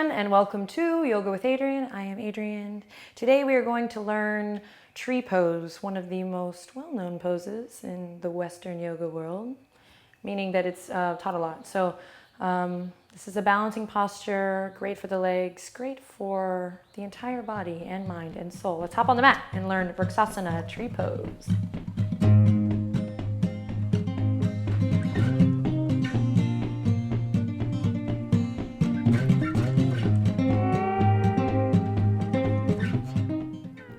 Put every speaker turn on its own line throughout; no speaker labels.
everyone, and welcome to Yoga with Adriene. I am Adriene. Today we are going to learn tree pose, one of the most well-known poses in the Western yoga world, meaning that it's taught a lot. So this is a balancing posture, great for the legs, great for the entire body and mind and soul. Let's hop on the mat and learn Vrksasana, tree pose.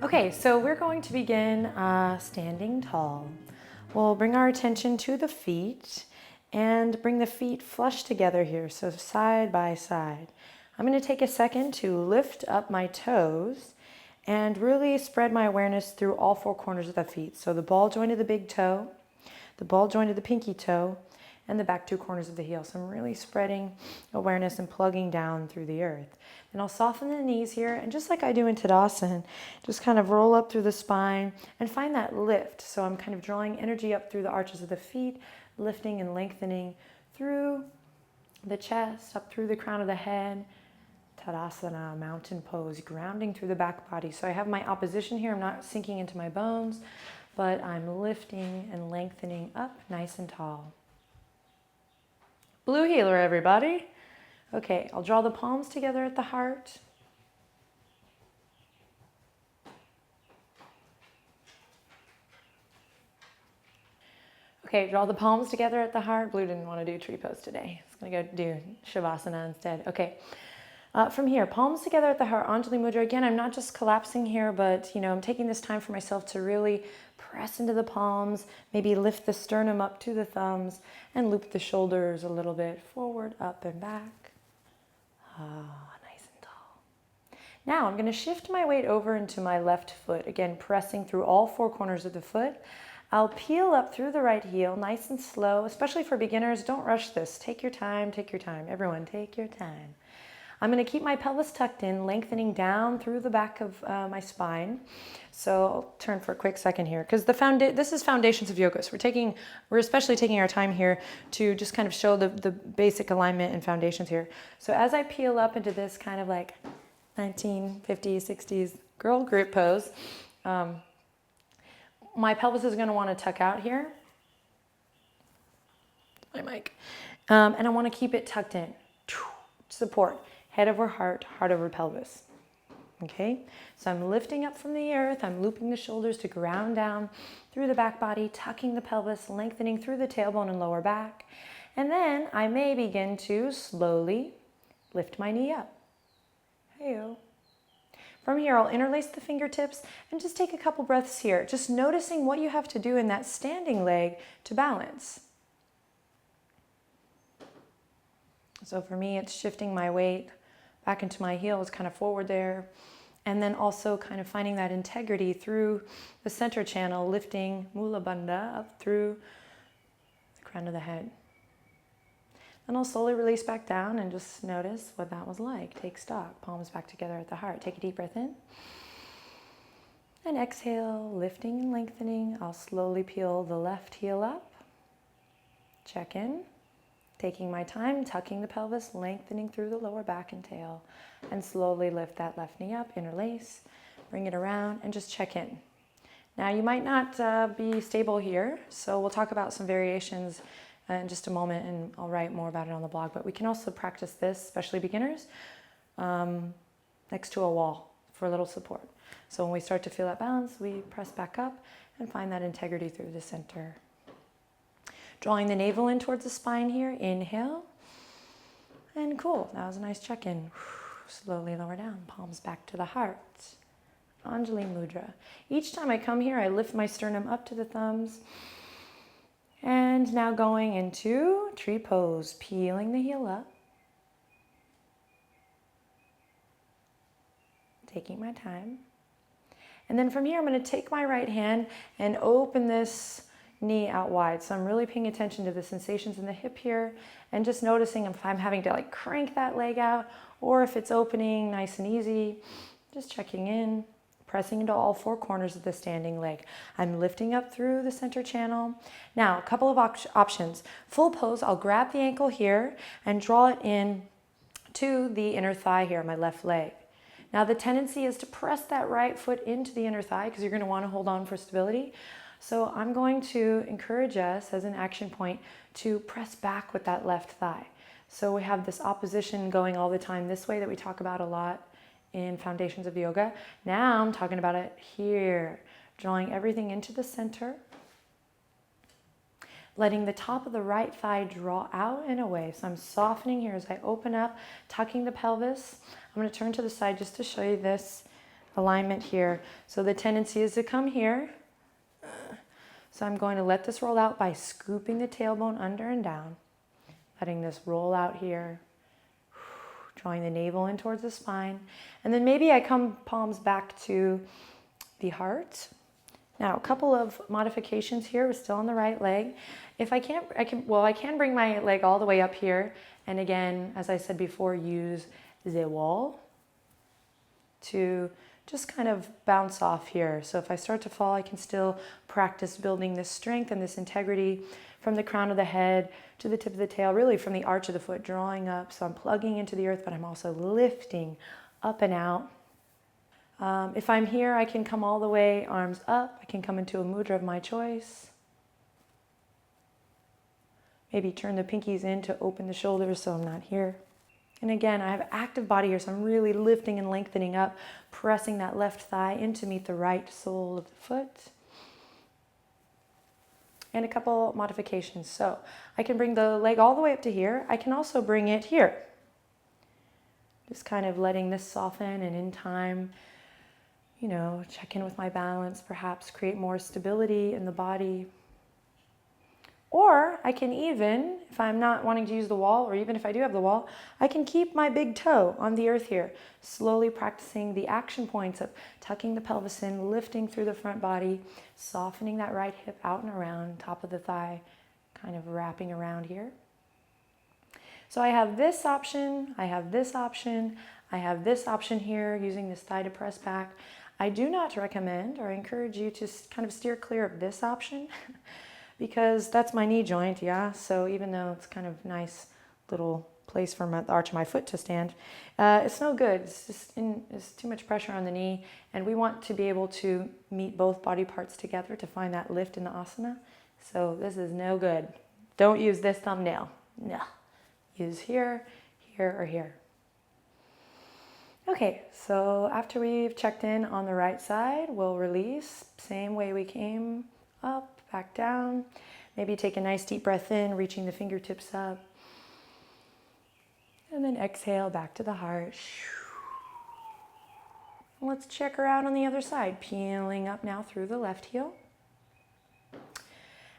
Okay, so we're going to begin standing tall. We'll bring our attention to the feet and bring the feet flush together here, so side by side. I'm going to take a second to lift up my toes and really spread my awareness through all four corners of the feet. So the ball joint of the big toe, the ball joint of the pinky toe, and the back two corners of the heel. So I'm really spreading awareness and plugging down through the earth. And I'll soften the knees here, and just like I do in Tadasana, just kind of roll up through the spine and find that lift. So I'm kind of drawing energy up through the arches of the feet, lifting and lengthening through the chest, up through the crown of the head. Tadasana, mountain pose, grounding through the back body. So I have my opposition here. I'm not sinking into my bones, but I'm lifting and lengthening up nice and tall. Blue healer, everybody. Okay, I'll draw the palms together at the heart. Okay, draw the palms together at the heart. Blue didn't want to do tree pose today. It's going to go do Shavasana instead. Okay, from here, palms together at the heart, Anjali Mudra. Again, I'm not just collapsing here, but I'm taking this time for myself to really press into the palms, maybe lift the sternum up to the thumbs and loop the shoulders a little bit forward, up and back. Nice and tall. Now I'm going to shift my weight over into my left foot, again pressing through all four corners of the foot. I'll peel up through the right heel, nice and slow, especially for beginners. Don't rush this. Take your time, take your time. Everyone, take your time. I'm going to keep my pelvis tucked in, lengthening down through the back of my spine. So I'll turn for a quick second here, because this is foundations of yoga. So we're especially taking our time here to just kind of show the basic alignment and foundations here. So as I peel up into this kind of like 1950s, 60s girl grip pose, my pelvis is going to want to tuck out here. My mic. And I want to keep it tucked in. Support. Head over heart, heart over pelvis. Okay, so I'm lifting up from the earth. I'm looping the shoulders to ground down through the back body, tucking the pelvis, lengthening through the tailbone and lower back. And then I may begin to slowly lift my knee up. Hey-o. From here, I'll interlace the fingertips and just take a couple breaths here, just noticing what you have to do in that standing leg to balance. So for me, it's shifting my weight back into my heels, kind of forward there. And then also kind of finding that integrity through the center channel, lifting Mula Bandha up through the crown of the head. Then I'll slowly release back down and just notice what that was like. Take stock, palms back together at the heart. Take a deep breath in. And exhale, lifting and lengthening. I'll slowly peel the left heel up. Check in. Taking my time, tucking the pelvis, lengthening through the lower back and tail, and slowly lift that left knee up, interlace, bring it around, and just check in. Now you might not be stable here, so we'll talk about some variations in just a moment, and I'll write more about it on the blog, but we can also practice this, especially beginners, next to a wall for a little support. So when we start to feel that balance, we press back up and find that integrity through the center. Drawing the navel in towards the spine here. Inhale. And cool. That was a nice check-in. Slowly lower down. Palms back to the heart. Anjali Mudra. Each time I come here, I lift my sternum up to the thumbs. And now going into tree pose. Peeling the heel up. Taking my time. And then from here, I'm going to take my right hand and open this knee out wide. So I'm really paying attention to the sensations in the hip here and just noticing if I'm having to like crank that leg out or if it's opening nice and easy. Just checking in, pressing into all four corners of the standing leg. I'm lifting up through the center channel. Now, a couple of options. Full pose, I'll grab the ankle here and draw it in to the inner thigh here, my left leg. Now the tendency is to press that right foot into the inner thigh because you're going to want to hold on for stability. So I'm going to encourage us as an action point to press back with that left thigh. So we have this opposition going all the time this way that we talk about a lot in Foundations of Yoga. Now I'm talking about it here, drawing everything into the center, letting the top of the right thigh draw out and away. So I'm softening here as I open up, tucking the pelvis. I'm going to turn to the side just to show you this alignment here. So the tendency is to come here. So I'm going to let this roll out by scooping the tailbone under and down, letting this roll out here, drawing the navel in towards the spine. And then maybe I come palms back to the heart. Now, a couple of modifications here. We're still on the right leg. If I can't, I can bring my leg all the way up here. And again, as I said before, use the wall to just kind of bounce off here. So if I start to fall, I can still practice building this strength and this integrity from the crown of the head to the tip of the tail, really from the arch of the foot, drawing up. So I'm plugging into the earth, but I'm also lifting up and out. If I'm here, I can come all the way, arms up. I can come into a mudra of my choice. Maybe turn the pinkies in to open the shoulders so I'm not here. And again, I have active body here, so I'm really lifting and lengthening up, pressing that left thigh in to meet the right sole of the foot. And a couple modifications. So I can bring the leg all the way up to here. I can also bring it here. Just kind of letting this soften, and in time, you know, check in with my balance, perhaps create more stability in the body. Or I can even, if I'm not wanting to use the wall, or even if I do have the wall, I can keep my big toe on the earth here, slowly practicing the action points of tucking the pelvis in, lifting through the front body, softening that right hip out and around, top of the thigh, kind of wrapping around here. So I have this option, I have this option, I have this option here, using this thigh to press back. I do not recommend or encourage you to kind of steer clear of this option because that's my knee joint, yeah? So even though it's kind of nice little place for the arch of my foot to stand, it's no good. It's too much pressure on the knee, and we want to be able to meet both body parts together to find that lift in the asana. So this is no good. Don't use this thumbnail. No. Use here, here, or here. Okay, so after we've checked in on the right side, we'll release, same way we came, up, back down. Maybe take a nice deep breath in, reaching the fingertips up. And then exhale back to the heart. Let's check her out on the other side, peeling up now through the left heel.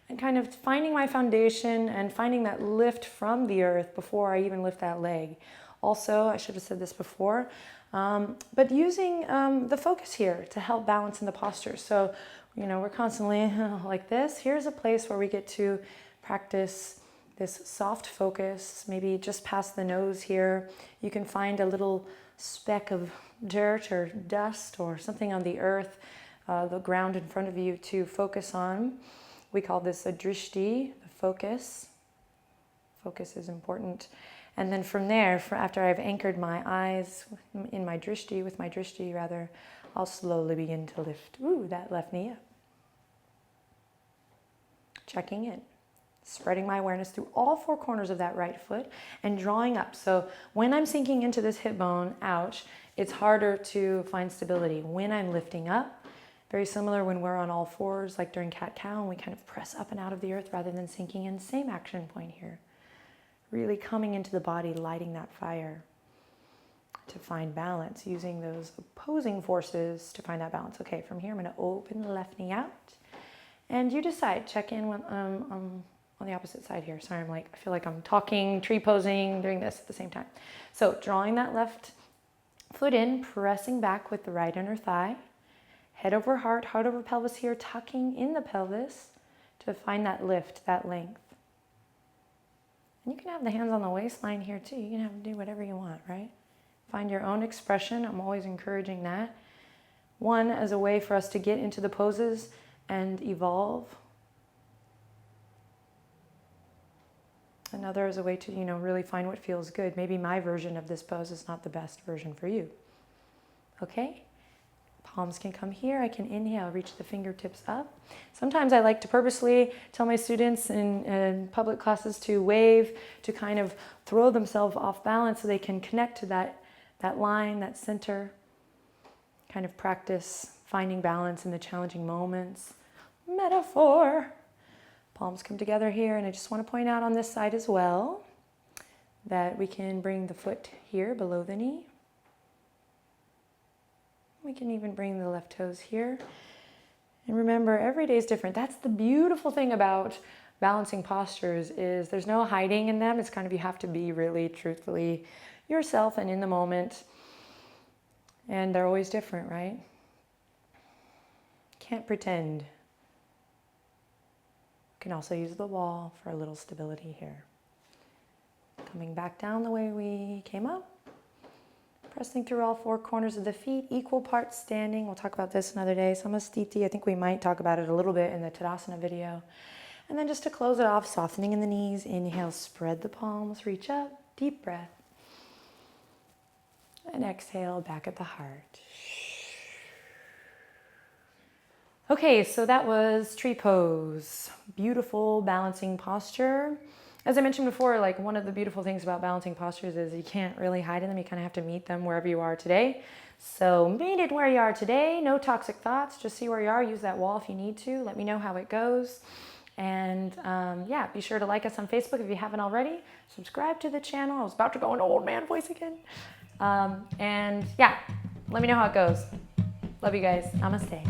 And kind of finding my foundation and finding that lift from the earth before I even lift that leg. Also, I should have said this before, but using the focus here to help balance in the posture. So, you know, we're constantly like this. Here's a place where we get to practice this soft focus, maybe just past the nose here. You can find a little speck of dirt or dust or something on the earth, the ground in front of you to focus on. We call this a drishti, the focus. Focus is important. And then from there, after I've anchored my eyes in my drishti, with my drishti rather, I'll slowly begin to lift that left knee up. Checking in. Spreading my awareness through all four corners of that right foot and drawing up. So when I'm sinking into this hip bone, ouch, it's harder to find stability. When I'm lifting up, very similar when we're on all fours, like during cat-cow, and we kind of press up and out of the earth rather than sinking in. Same action point here. Really coming into the body, lighting that fire to find balance, using those opposing forces to find that balance. Okay, from here I'm going to open the left knee out. And you decide, check in with, on the opposite side here. Sorry, I feel like I'm talking, tree posing, doing this at the same time. So drawing that left foot in, pressing back with the right inner thigh. Head over heart, heart over pelvis here, tucking in the pelvis to find that lift, that length. And you can have the hands on the waistline here too. You can have to do whatever you want, right? Find your own expression. I'm always encouraging that. One, as a way for us to get into the poses and evolve. another is a way to, really find what feels good. Maybe my version of this pose is not the best version for you. Okay? Palms can come here. I can inhale, reach the fingertips up. Sometimes I like to purposely tell my students in public classes to wave, to kind of throw themselves off balance so they can connect to that line, that center. Kind of practice finding balance in the challenging moments. Metaphor. Palms come together here, and I just want to point out on this side as well that we can bring the foot here below the knee. We can even bring the left toes here. And remember, every day is different. That's the beautiful thing about balancing postures is there's no hiding in them. It's kind of you have to be really truthfully yourself and in the moment. And they're always different, right? Can't pretend. You can also use the wall for a little stability here. Coming back down the way we came up. Pressing through all four corners of the feet, equal parts standing. We'll talk about this another day. Samastiti, I think we might talk about it a little bit in the Tadasana video. And then just to close it off, softening in the knees. Inhale, spread the palms, reach up, deep breath. And exhale, back at the heart. Okay, so that was tree pose. Beautiful balancing posture. As I mentioned before, like one of the beautiful things about balancing postures is you can't really hide in them. You kind of have to meet them wherever you are today. So meet it where you are today. No toxic thoughts. Just see where you are. Use that wall if you need to. Let me know how it goes. And yeah, be sure to like us on Facebook if you haven't already. Subscribe to the channel. I was about to go into old man voice again. And yeah, let me know how it goes. Love you guys. Namaste.